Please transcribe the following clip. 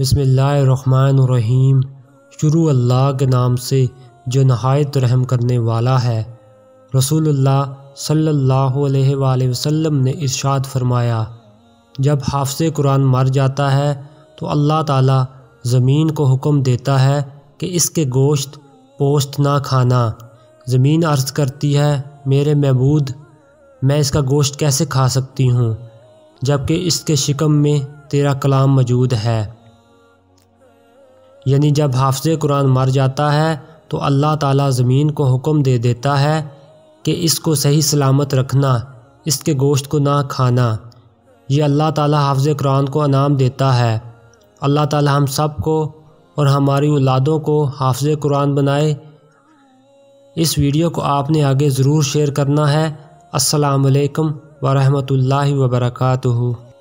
بسم اللہ الرحمن الرحیم۔ شروع اللہ کے نام سے جو نہایت رحم کرنے والا ہے۔ رسول اللہ صلی اللہ علیہ وآلہ وسلم نے ارشاد فرمایا، جب حافظ قرآن مر جاتا ہے تو اللہ تعالیٰ زمین کو حکم دیتا ہے کہ اس کے گوشت پوست نہ کھانا۔ زمین عرض کرتی ہے، میرے معبود، میں اس کا گوشت کیسے کھا سکتی ہوں جبکہ اس کے شکم میں تیرا کلام موجود ہے۔ یعنی جب حافظ قرآن مر جاتا ہے تو اللہ تعالیٰ زمین کو حکم دے دیتا ہے کہ اس کو صحیح سلامت رکھنا، اس کے گوشت کو نہ کھانا۔ یہ اللہ تعالیٰ حافظ قرآن کو انعام دیتا ہے۔ اللہ تعالیٰ ہم سب کو اور ہماری اولادوں کو حافظ قرآن بنائے۔ اس ویڈیو کو آپ نے آگے ضرور شیئر کرنا ہے۔ السلام علیکم ورحمۃ اللہ وبرکاتہ۔